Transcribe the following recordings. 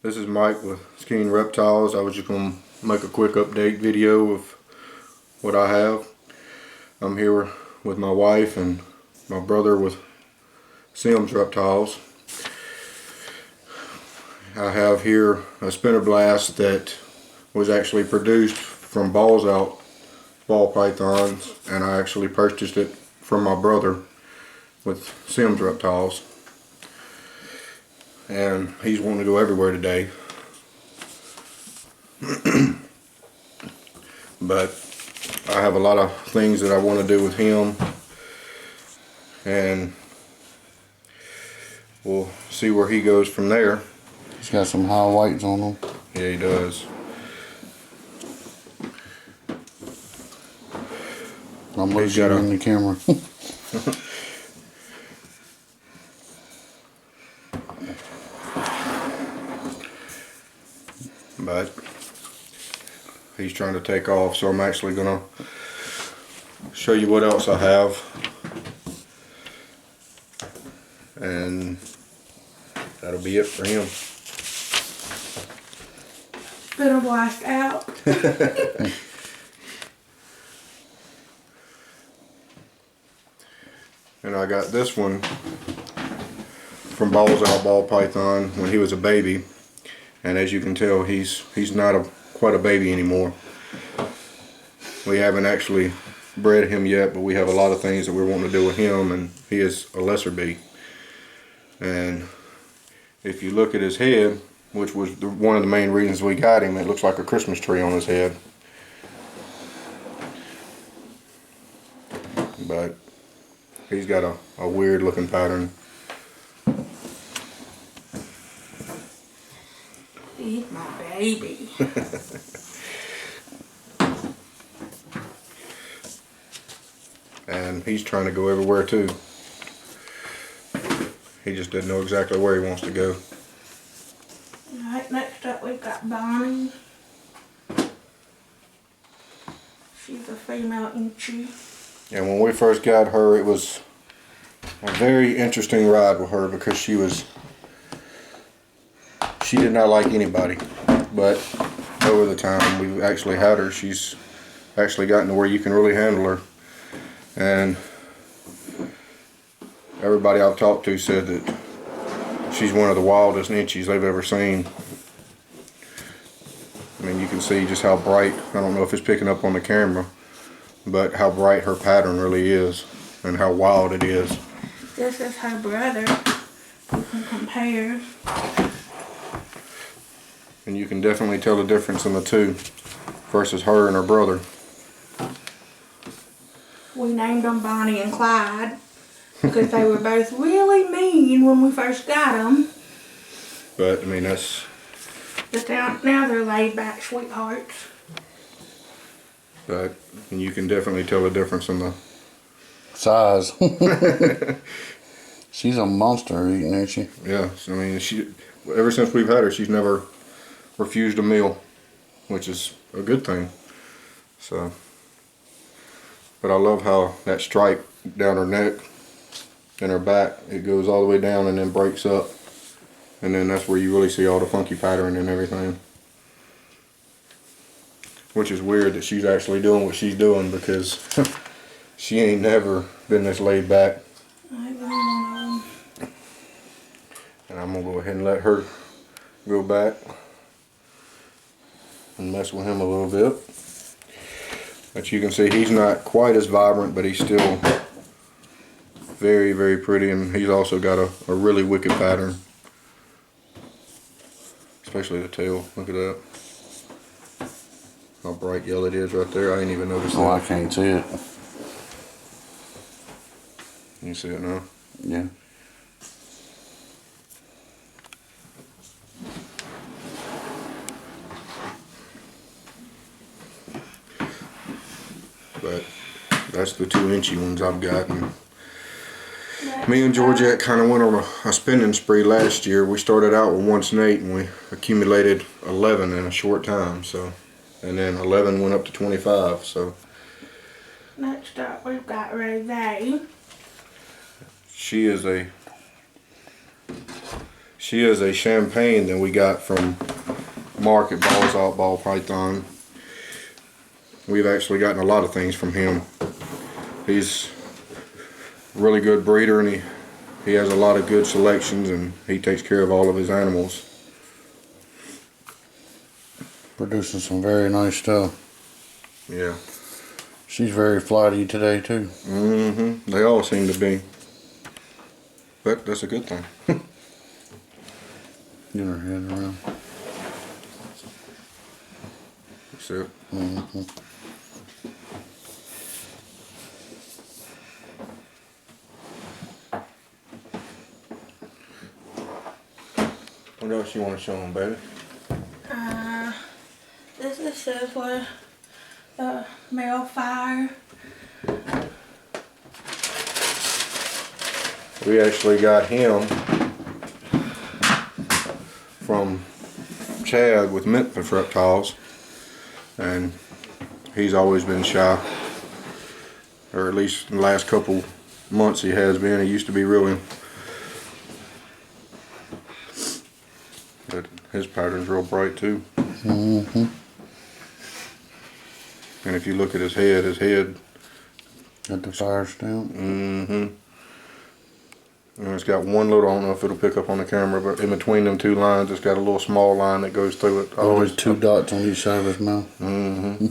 This is Mike with Skeen Reptiles. I was just going to make a quick update video of what I have. I'm here with my wife and my brother with Skeen Reptiles. I have here a spinner blast that was actually produced from balls out ball pythons, and I actually purchased it from my brother with Skeen Reptiles. And he's wanting to go everywhere today. But I have a lot of things that I want to do with him, and we'll see where he goes from there. He's got some high weights on him. Yeah, he does. I'm looking in the camera. But he's trying to take off, so I'm actually gonna show you what else I have, and that'll be it for him. Spinner blast out. And I got this one from Balls Out Ball Python when he was a baby, and as you can tell, he's not quite a baby anymore. We haven't actually bred him yet, but we have a lot of things that we want to do with him, and he is a lesser bee. And if you look at his head, which was one of the main reasons we got him, it looks like a Christmas tree on his head. But he's got a weird looking pattern. He's my baby. And he's trying to go everywhere too. He just doesn't know exactly where he wants to go. Alright, next up we've got Bonnie. She's a female inchi. And when we first got her, it was a very interesting ride with her because she did not like anybody. But over the time we've actually had her, she's actually gotten to where you can really handle her. And everybody I've talked to said that she's one of the wildest inchies they've ever seen. I mean, you can see just how bright, I don't know if it's picking up on the camera, but how bright her pattern really is and how wild it is. This is her brother. You can compare. And you can definitely tell the difference in the two versus her and her brother. We named them Bonnie and Clyde because they were both really mean when we first got them. But I mean, that's... But now they're laid back sweethearts. But and you can definitely tell the difference in the size. She's a monster eating, ain't she? Yeah, I mean, ever since we've had her, she's never refused a meal, which is a good thing. So, but I love how that stripe down her neck and her back, it goes all the way down and then breaks up, and then that's where you really see all the funky pattern and everything. Which is weird that she's actually doing what she's doing because she ain't never been this laid back. And I'm gonna go ahead and let her go back and mess with him a little bit. But you can see he's not quite as vibrant, but he's still very, very pretty, and he's also got a really wicked pattern. Especially the tail, look at that. How bright yellow it is right there. I ain't even noticed that. Oh, I can't see it. You see it now? Yeah. But that's the 2-inchy ones I've got. And me and Georgette kind of went on a spinning spree last year. We started out with 1 snake and we accumulated 11 in a short time. So, and then 11 went up to 25. So Next up we've got Rose. she is a She is a champagne that we got from Mark at Balls Out Ball Python. We've actually gotten a lot of things from him. He's a really good breeder, and he has a lot of good selections, and he takes care of all of his animals. Producing some very nice stuff. Yeah. She's very flighty today too. Mm-hmm. They all seem to be. But that's a good thing. Get her head around. That's it. Mm-hmm. What else you want to show them, baby? This is what the male fire. We actually got him from Chad with Memphis Reptiles, and he's always been shy, or at least in the last couple months he has been. He used to be really, but his pattern's real bright too. Mm-hmm. And if you look at his head Got the fire stamp. mm-hmm. And it's got one little, I don't know if it'll pick up on the camera, but in between them two lines, it's got a little small line that goes through it. Always two dots on each side of his mouth. Mm-hmm.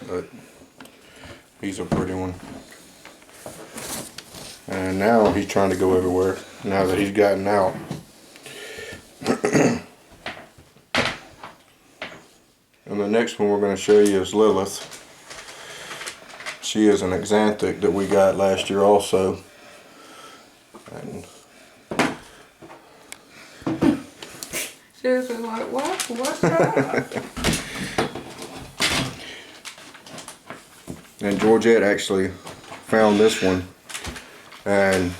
But he's a pretty one. And now he's trying to go everywhere, now that he's gotten out. And the next one we're going to show you is Lilith. She is an Xanthic that we got last year also. And Seriously, like, what's that? And Georgette actually found this one, and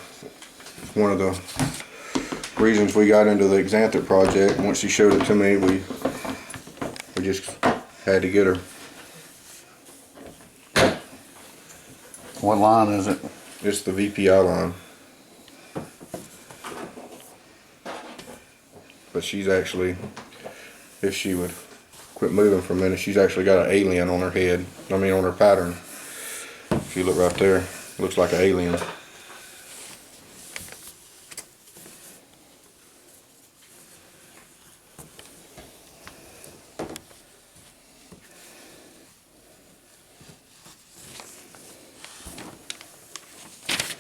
one of the reasons we got into the Xanthic project, once she showed it to me, we just had to get her. What line is it? It's the VPI line. But she's actually, if she would quit moving for a minute, she's actually got an alien on her head. I mean on her pattern. If you look right there, it looks like an alien.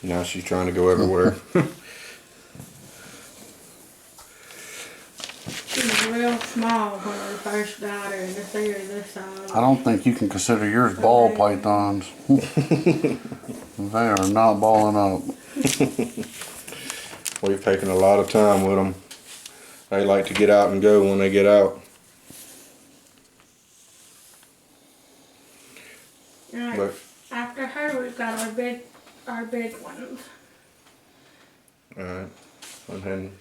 Now she's trying to go everywhere. She was real small when we first got her, and to see her this size. I don't think you can consider yours ball pythons. They are not balling up. We've taken a lot of time with them. They like to get out and go when they get out. Right. But After her, we've got our big ones. alright, and then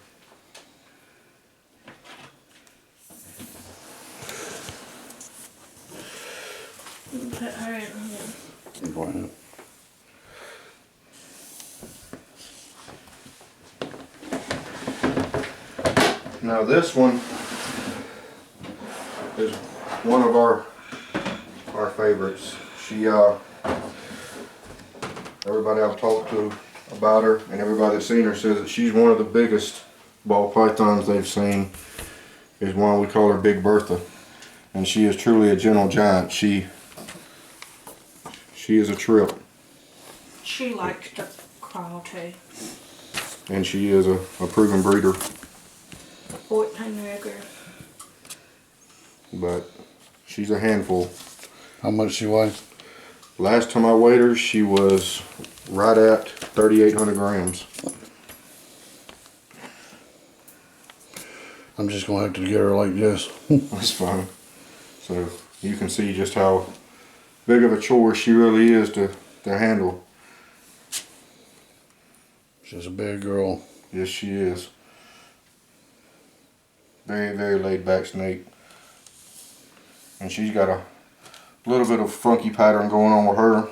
Put her in here. Go ahead. now this one is one of our favorites. She everybody I've talked to about her and everybody that's seen her says that she's one of the biggest ball pythons they've seen. Is why we call her Big Bertha, and she is truly a gentle giant. She is a trip, She likes to crawl too. and she is a proven breeder. 14 rigger. But she's a handful. How much she weighs? Last time I weighed her, she was right at 3,800 grams. I'm just gonna have to get her like this. That's fine. So you can see just how big of a chore she really is to handle. She's a big girl. Yes, she is. Very, very laid back snake. And she's got a little bit of funky pattern going on with her.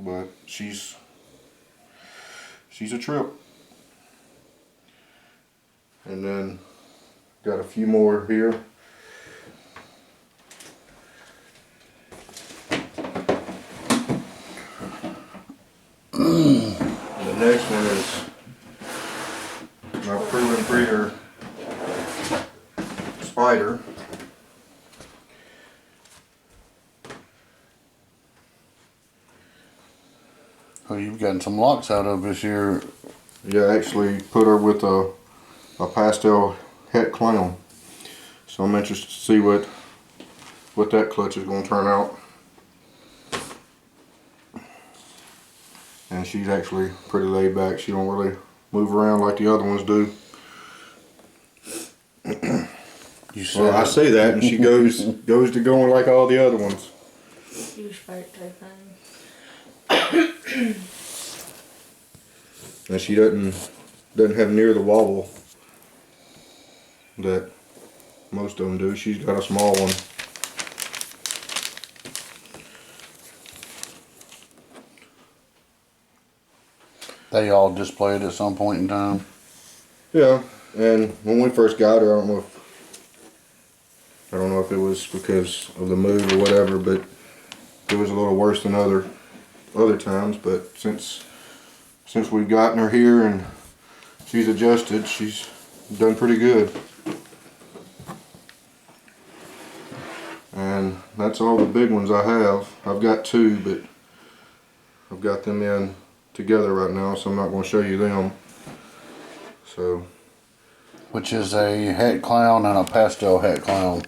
but she's a trip. And then got a few more here. The next one is my proven breeder spider. Oh, you've gotten some locks out of this year. Yeah, I actually put her with a pastel het clown. So I'm interested to see what that clutch is going to turn out. And she's actually pretty laid back. She don't really move around like the other ones do. You said Well, I say that, and she goes to going like all the other ones. You spoke to things. And she doesn't have near the wobble that most of them do. She's got a small one. they all displayed at some point in time. Yeah, and when we first got her, I don't know if it was because of the move or whatever, but it was a little worse than other times. But since we've gotten her here and she's adjusted, she's done pretty good. And that's all the big ones I have. I've got two, but I've got them in together right now, so I'm not going to show you them. So, Which is a het clown and a pastel het clown.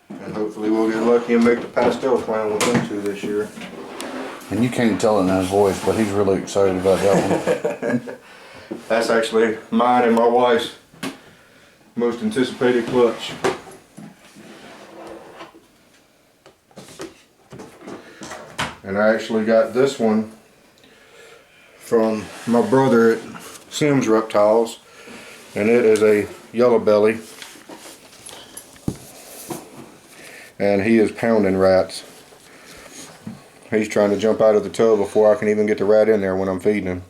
and hopefully we'll get lucky and make the pastel clown with them two this year. And you can't tell it in his voice, but he's really excited about that one. That's actually mine and my wife's most anticipated clutch. And I actually got this one from my brother at Sims Reptiles, and it is a yellow belly, and he is pounding rats. He's trying to jump out of the tub before I can even get the rat in there when I'm feeding him.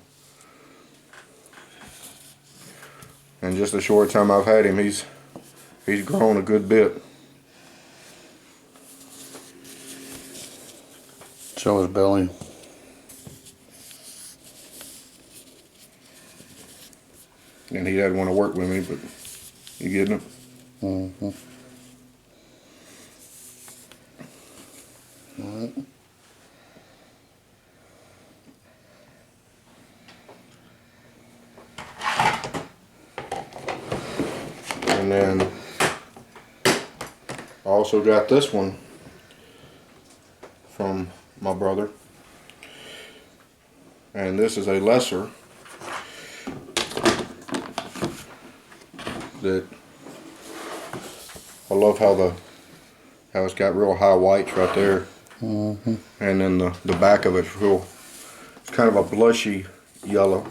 And just a short time I've had him, he's grown a good bit. Show his belly. And he doesn't want to work with me, but you getting him? Mm-hmm. All right. And then I also got this one from my brother, and this is a lesser that I love how it's got real high whites right there. Mm-hmm. And then the back of it's real, it's kind of a blushy yellow.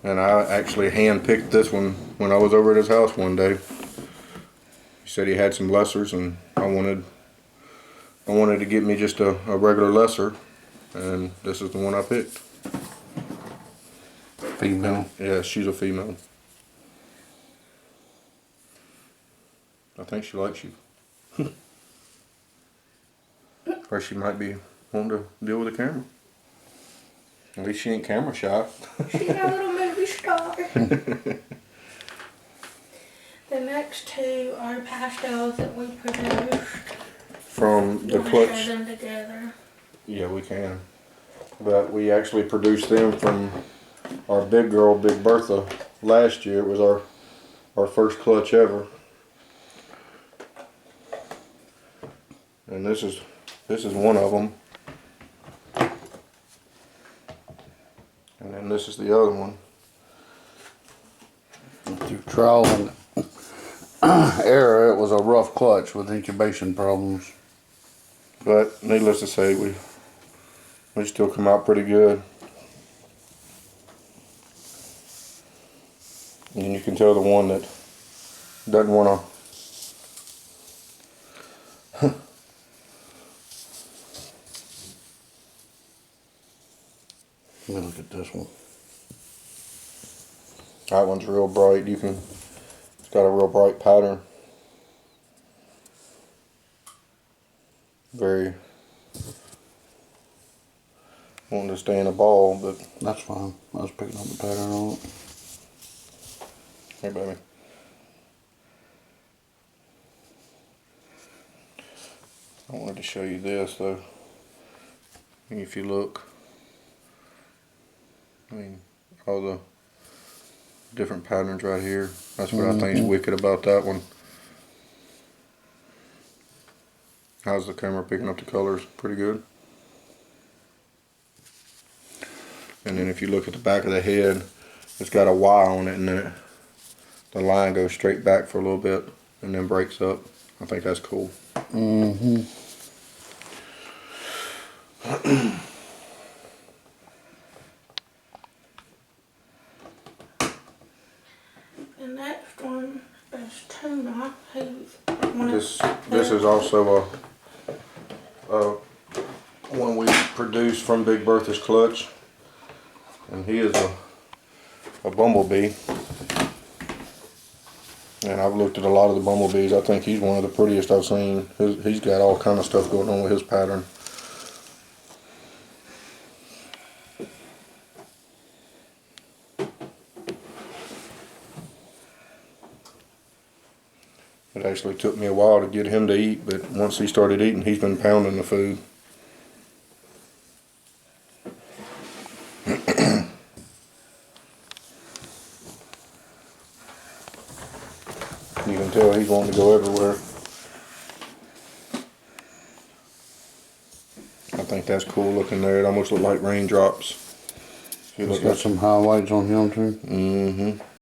And I actually hand-picked this one when I was over at his house one day. He said he had some lessers, and I wanted to get me just a regular lesser, and this is the one I picked. Female. Yeah, she's a female. I think she likes you. Or she might be wanting to deal with the camera. At least she ain't camera shy. She's a little movie star. The next two are pastels that we produced. From the You wanna clutch. show them together? Yeah, we can. But we actually produced them from our big girl, Big Bertha, last year. It was our first clutch ever. And this is one of them. And then this is the other one. Through trial and error, it was a rough clutch with incubation problems. But needless to say, we still come out pretty good. And you can tell the one that doesn't want to. Let me look at this one. That one's real bright. It's got a real bright pattern. Very wanting to stay in a ball, but That's fine. I was picking up the pattern on it. hey, baby. I wanted to show you this though. If you look, I mean, all the different patterns right here. That's what I think is wicked about that one. How's the camera picking up the colors? Pretty good. And then if you look at the back of the head, it's got a Y on it, and then the line goes straight back for a little bit and then breaks up. I think that's cool. Mm-hmm. The next one is Tuna. This is also a one we produced from Big Bertha's clutch, and he is a bumblebee. And I've looked at a lot of the bumblebees. I think he's one of the prettiest I've seen. He's got all kind of stuff going on with his pattern. It actually took me a while to get him to eat, but once he started eating, he's been pounding the food. You can tell he's wanting to go everywhere. I think that's cool looking there. It almost looks like raindrops. He's got some highlights on him too. Mm-hmm.